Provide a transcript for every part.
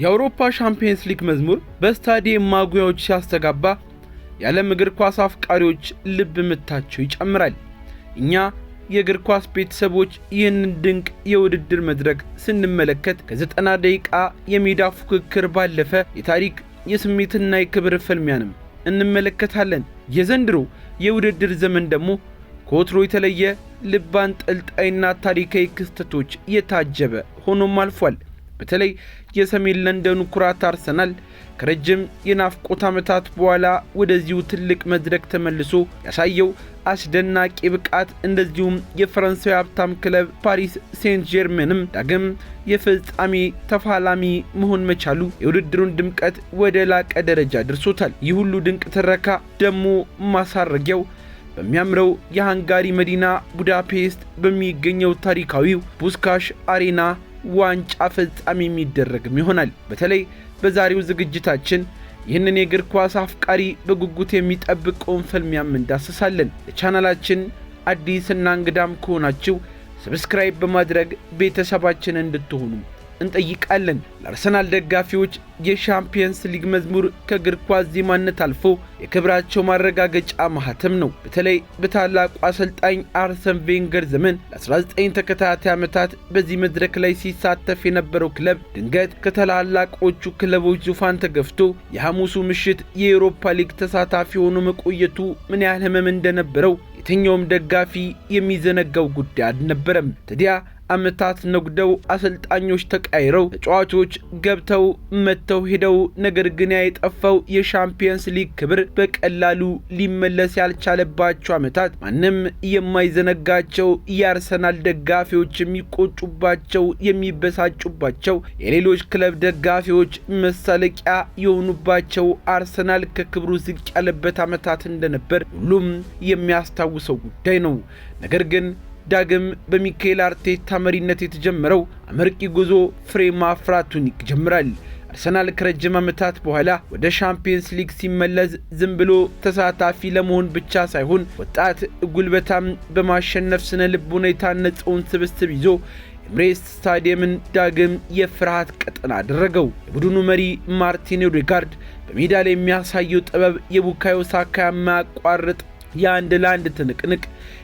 የአውሮፓ ሻምፒየንስ ሊግ መዝሙር በስታዲየም ማጉያዎች ሲያስተጋባ የዓለም እግር ኳስ አፍቃሪዎች ልብ ምታቸው ይጨምራል። እኛ የእግር ኳስ ቤተሰቦች ይህንን ድንቅ የውድድር መድረክ ስንመለከት ከ90 ደቂቃ የሜዳ ፉክክር ባለፈ የታሪክ የስሜትና የክብር ፍልሚያንም እንመለከታለን። የዘንድሮ የውድድር ዘመን ደግሞ ከወትሮ የተለየ ልብ አንጠልጣይና ታሪካዊ ክስተቶች የታጀበ ሆኖም አልፏል። በተለይ የሰሜን ለንደኑ ኩራት አርሰናል ከረጅም የናፍቆት ዓመታት በኋላ ወደዚሁ ትልቅ መድረክ ተመልሶ ያሳየው አስደናቂ ብቃት፣ እንደዚሁም የፈረንሳዊ ሀብታም ክለብ ፓሪስ ሴንት ጀርሜንም ዳግም የፍጻሜ ተፋላሚ መሆን መቻሉ የውድድሩን ድምቀት ወደ ላቀ ደረጃ ደርሶታል። ይህ ሁሉ ድንቅ ትረካ ደግሞ ማሳረጊያው በሚያምረው የሃንጋሪ መዲና ቡዳፔስት በሚገኘው ታሪካዊው ፑስካሽ አሬና ዋንጫ ፍጻሜ የሚደረግም ይሆናል። በተለይ በዛሬው ዝግጅታችን ይህንን የእግር ኳስ አፍቃሪ በጉጉት የሚጠብቀውን ፍልሚያም እንዳስሳለን። ለቻናላችን አዲስና እንግዳም ከሆናችሁ ሰብስክራይብ በማድረግ ቤተሰባችን እንድትሆኑ እንጠይቃለን። ለአርሰናል ደጋፊዎች የሻምፒየንስ ሊግ መዝሙር ከእግር ኳስ ዜማነት አልፎ የክብራቸው ማረጋገጫ ማህተም ነው። በተለይ በታላቁ አሰልጣኝ አርሰን ቬንገር ዘመን ለ19 ተከታታይ ዓመታት በዚህ መድረክ ላይ ሲሳተፍ የነበረው ክለብ ድንገት ከታላላቆቹ ክለቦች ዙፋን ተገፍቶ የሐሙሱ ምሽት የአውሮፓ ሊግ ተሳታፊ ሆኖ መቆየቱ ምን ያህል ህመም እንደነበረው የትኛውም ደጋፊ የሚዘነጋው ጉዳይ አልነበረም። ታዲያ ዓመታት ነጉደው አሰልጣኞች ተቀያይረው ተጫዋቾች ገብተው መተው ሄደው፣ ነገር ግን የጠፋው የሻምፒየንስ ሊግ ክብር በቀላሉ ሊመለስ ያልቻለባቸው ዓመታት ማንም የማይዘነጋቸው፣ የአርሰናል ደጋፊዎች የሚቆጩባቸው፣ የሚበሳጩባቸው፣ የሌሎች ክለብ ደጋፊዎች መሳለቂያ የሆኑባቸው አርሰናል ከክብሩ ዝቅ ያለበት ዓመታት እንደነበር ሁሉም የሚያስታውሰው ጉዳይ ነው። ነገር ግን ዳግም በሚካኤል አርቴታ መሪነት የተጀመረው አመርቂ ጉዞ ፍሬ ማፍራቱን ይጀምራል። አርሰናል ከረጅም ዓመታት በኋላ ወደ ሻምፒየንስ ሊግ ሲመለስ ዝም ብሎ ተሳታፊ ለመሆን ብቻ ሳይሆን ወጣት ጉልበታም በማሸነፍ ስነ ልቦና የታነጸውን ስብስብ ይዞ ኤምሬትስ ስታዲየምን ዳግም የፍርሃት ቀጠና አደረገው። የቡድኑ መሪ ማርቲን ኦዴጋርድ በሜዳ ላይ የሚያሳየው ጥበብ፣ የቡካዮ ሳካ የማያቋርጥ የአንድ ለአንድ ትንቅንቅ፣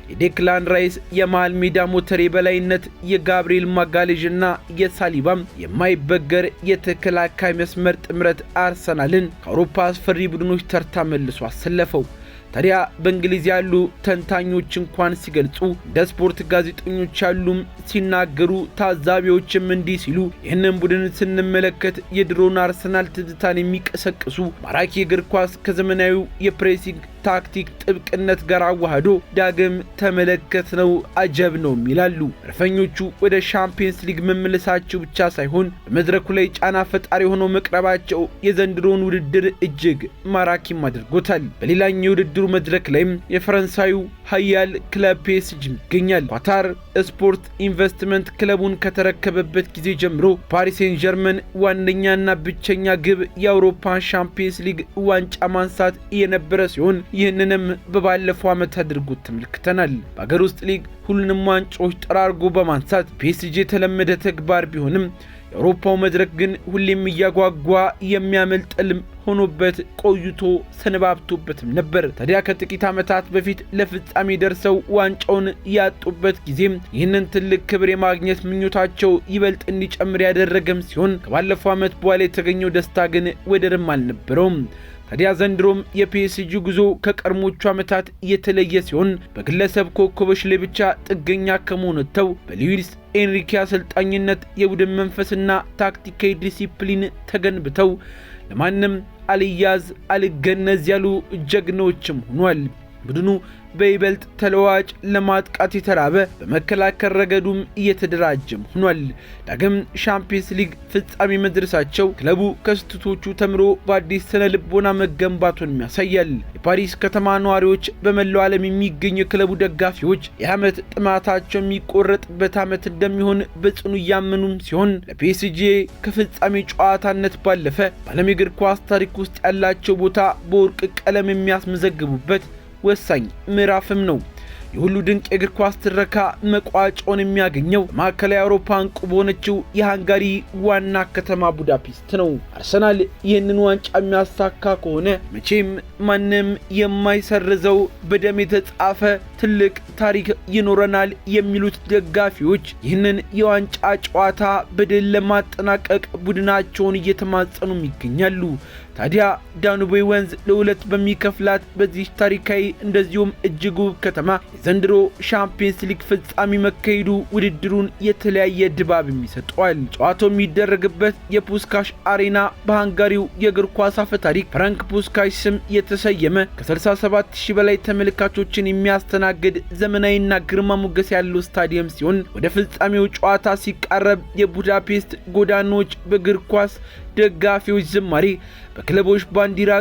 የዴክላን ራይስ የመሃል ሜዳ ሞተር የበላይነት፣ የጋብሪኤል ማጋሌዥና የሳሊባም የማይበገር የተከላካይ መስመር ጥምረት አርሰናልን ከአውሮፓ አስፈሪ ቡድኖች ተርታ መልሶ አሰለፈው። ታዲያ በእንግሊዝ ያሉ ተንታኞች እንኳን ሲገልጹ እንደ ስፖርት ጋዜጠኞች ያሉም ሲናገሩ፣ ታዛቢዎችም እንዲህ ሲሉ ይህንን ቡድን ስንመለከት የድሮን አርሰናል ትዝታን የሚቀሰቅሱ ማራኪ እግር ኳስ ከዘመናዊው የፕሬሲንግ ታክቲክ ጥብቅነት ጋር አዋህዶ ዳግም ተመለከት ነው፣ አጀብ ነው ይላሉ። መድፈኞቹ ወደ ሻምፒየንስ ሊግ መመለሳቸው ብቻ ሳይሆን በመድረኩ ላይ ጫና ፈጣሪ ሆነው መቅረባቸው የዘንድሮውን ውድድር እጅግ ማራኪም አድርጎታል። በሌላኛው የውድድሩ መድረክ ላይም የፈረንሳዩ ኃያል ክለብ ፒኤስጂ ይገኛል። ኳታር ስፖርት ኢንቨስትመንት ክለቡን ከተረከበበት ጊዜ ጀምሮ ፓሪስ ሴን ጀርመን ዋነኛና ብቸኛ ግብ የአውሮፓን ሻምፒየንስ ሊግ ዋንጫ ማንሳት የነበረ ሲሆን ይህንንም በባለፈው ዓመት አድርጎት ተመልክተናል። በአገር ውስጥ ሊግ ሁሉንም ዋንጫዎች ጠራርጎ በማንሳት ፒኤስጂ የተለመደ ተግባር ቢሆንም የአውሮፓው መድረክ ግን ሁሌም እያጓጓ የሚያመልጥልም ሆኖበት ቆይቶ ሰነባብቶበትም ነበር። ታዲያ ከጥቂት ዓመታት በፊት ለፍጻሜ ደርሰው ዋንጫውን ያጡበት ጊዜም ይህንን ትልቅ ክብር የማግኘት ምኞታቸው ይበልጥ እንዲጨምር ያደረገም ሲሆን ከባለፈው ዓመት በኋላ የተገኘው ደስታ ግን ወደርም አልነበረውም። ታዲያ ዘንድሮም የፒኤስጂ ጉዞ ከቀድሞቹ ዓመታት የተለየ ሲሆን በግለሰብ ኮከቦች ላይ ብቻ ጥገኛ ከመሆንተው በሉዊስ ኤንሪኬ አሰልጣኝነት የቡድን መንፈስና ታክቲካዊ ዲሲፕሊን ተገንብተው ለማንም አልያዝ አልገነዝ ያሉ ጀግኖችም ሆኗል። ቡድኑ በይበልጥ ተለዋጭ ለማጥቃት የተራበ፣ በመከላከል ረገዱም እየተደራጀም ሆኗል። ዳግም ሻምፒየንስ ሊግ ፍጻሜ መድረሳቸው ክለቡ ከስህተቶቹ ተምሮ በአዲስ ስነ ልቦና መገንባቱን ያሳያል። የፓሪስ ከተማ ነዋሪዎች፣ በመላው ዓለም የሚገኙ የክለቡ ደጋፊዎች የዓመት ጥማታቸው የሚቆረጥበት ዓመት እንደሚሆን በጽኑ እያመኑም ሲሆን ለፒኤስጂ ከፍጻሜ ጨዋታነት ባለፈ በዓለም የእግር ኳስ ታሪክ ውስጥ ያላቸው ቦታ በወርቅ ቀለም የሚያስመዘግቡበት ወሳኝ ምዕራፍም ነው። የሁሉ ድንቅ የእግር ኳስ ትረካ መቋጫውን የሚያገኘው ማዕከላዊ አውሮፓ እንቁ በሆነችው የሃንጋሪ ዋና ከተማ ቡዳፔስት ነው። አርሰናል ይህንን ዋንጫ የሚያሳካ ከሆነ መቼም ማንም የማይሰርዘው በደም የተጻፈ ትልቅ ታሪክ ይኖረናል የሚሉት ደጋፊዎች ይህንን የዋንጫ ጨዋታ በድል ለማጠናቀቅ ቡድናቸውን እየተማጸኑ ይገኛሉ። ታዲያ ዳኑቤ ወንዝ ለሁለት በሚከፍላት በዚህ ታሪካዊ እንደዚሁም እጅግ ውብ ከተማ የዘንድሮ ሻምፒየንስ ሊግ ፍጻሜ መካሄዱ ውድድሩን የተለያየ ድባብ ይሰጠዋል። ጨዋታው የሚደረግበት የፑስካሽ አሬና በሃንጋሪው የእግር ኳስ አፈ ታሪክ ፍራንክ ፑስካሽ ስም የተሰየመ ከ67000 በላይ ተመልካቾችን የሚያስተናግድ ዘመናዊና ግርማ ሞገስ ያለው ስታዲየም ሲሆን ወደ ፍጻሜው ጨዋታ ሲቃረብ የቡዳፔስት ጎዳናዎች በእግር ኳስ ደጋፊዎች ዝማሬ፣ በክለቦች ባንዲራ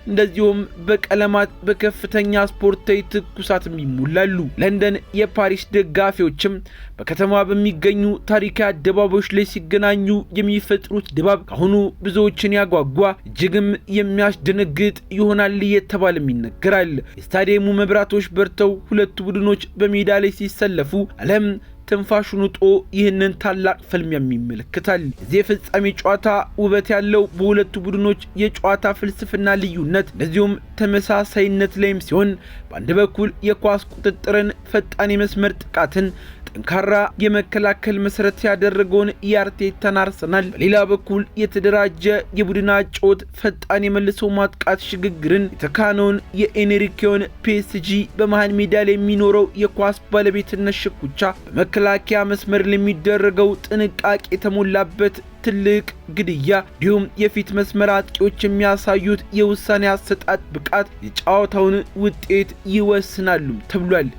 እንደዚሁም በቀለማት በከፍተኛ ስፖርታዊ ትኩሳትም ይሞላሉ። ለንደን የፓሪስ ደጋፊዎችም በከተማዋ በሚገኙ ታሪካዊ አደባባዮች ላይ ሲገናኙ የሚፈጥሩት ድባብ ካሁኑ ብዙዎችን ያጓጓ እጅግም የሚያስደነግጥ ይሆናል እየተባለም ይነገራል። የስታዲየሙ መብራቶች በርተው ሁለቱ ቡድኖች በሜዳ ላይ ሲሰለፉ ዓለም ትንፋሹን ውጦ ይህንን ታላቅ ፍልሚያም ይመለከታል። እዚህ የፍጻሜ ጨዋታ ውበት ያለው በሁለቱ ቡድኖች የጨዋታ ፍልስፍና ልዩነት እንደዚሁም ተመሳሳይነት ላይም ሲሆን በአንድ በኩል የኳስ ቁጥጥርን፣ ፈጣን የመስመር ጥቃትን፣ ጠንካራ የመከላከል መሰረት ያደረገውን የአርቴታን አርሰናል፣ በሌላ በኩል የተደራጀ የቡድን አጨዋወት፣ ፈጣን የመልሶ ማጥቃት ሽግግርን የተካነውን የኤንሪኬውን ፒኤስጂ፣ በመሃል ሜዳ ላይ የሚኖረው የኳስ ባለቤትነት ሽኩቻ፣ በመከላከያ መስመር ለሚደረገው ጥንቃቄ የተሞላበት ትልቅ ግድያ እንዲሁም የፊት መስመር አጥቂዎች የሚያሳዩት የውሳኔ አሰጣጥ ብቃት የጨዋታውን ውጤት ይወስናሉ ተብሏል።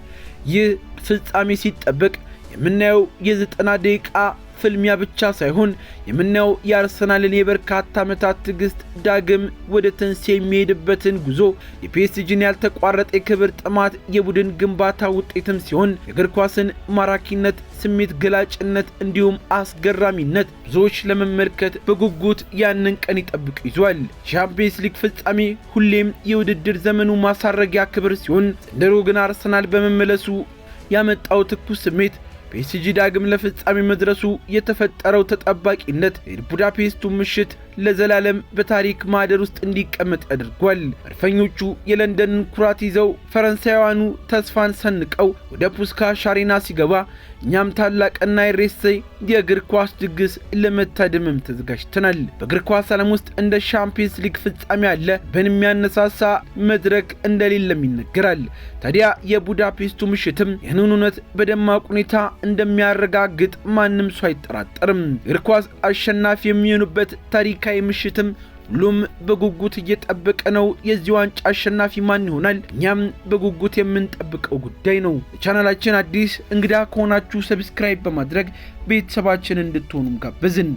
ይህ ፍጻሜ ሲጠበቅ የምናየው የ90 ደቂቃ ፍልሚያ ብቻ ሳይሆን የምናየው የአርሰናልን የበርካታ ዓመታት ትዕግስት ዳግም ወደ ተንሴ የሚሄድበትን ጉዞ፣ የፒኤስጂን ያልተቋረጠ የክብር ጥማት የቡድን ግንባታ ውጤትም ሲሆን የእግር ኳስን ማራኪነት፣ ስሜት ገላጭነት እንዲሁም አስገራሚነት ብዙዎች ለመመልከት በጉጉት ያንን ቀን ይጠብቁ ይዟል። ሻምፒየንስ ሊግ ፍጻሜ ሁሌም የውድድር ዘመኑ ማሳረጊያ ክብር ሲሆን ዘንድሮ ግን አርሰናል በመመለሱ ያመጣው ትኩስ ስሜት ፒኤስጂ ዳግም ለፍጻሜ መድረሱ የተፈጠረው ተጠባቂነት የቡዳፔስቱ ምሽት ለዘላለም በታሪክ ማህደር ውስጥ እንዲቀመጥ አድርጓል። መድፈኞቹ የለንደንን ኩራት ይዘው ፈረንሳያውያኑ ተስፋን ሰንቀው ወደ ፑስካሽ አሬና ሲገባ እኛም ታላቅና የሬሰይ የእግር ኳስ ድግስ ለመታደምም ተዘጋጅተናል። በእግር ኳስ ዓለም ውስጥ እንደ ሻምፒየንስ ሊግ ፍጻሜ ያለ በሚያነሳሳ መድረክ እንደሌለም ይነገራል። ታዲያ የቡዳፔስቱ ምሽትም ይህንን እውነት በደማቅ ሁኔታ እንደሚያረጋግጥ ማንም ሰው አይጠራጠርም። እግር ኳስ አሸናፊ የሚሆኑበት ታሪካዊ ምሽትም ሁሉም በጉጉት እየጠበቀ ነው። የዚህ ዋንጫ አሸናፊ ማን ይሆናል? እኛም በጉጉት የምንጠብቀው ጉዳይ ነው። ቻናላችን አዲስ እንግዳ ከሆናችሁ ሰብስክራይብ በማድረግ ቤተሰባችን እንድትሆኑ ጋበዝን።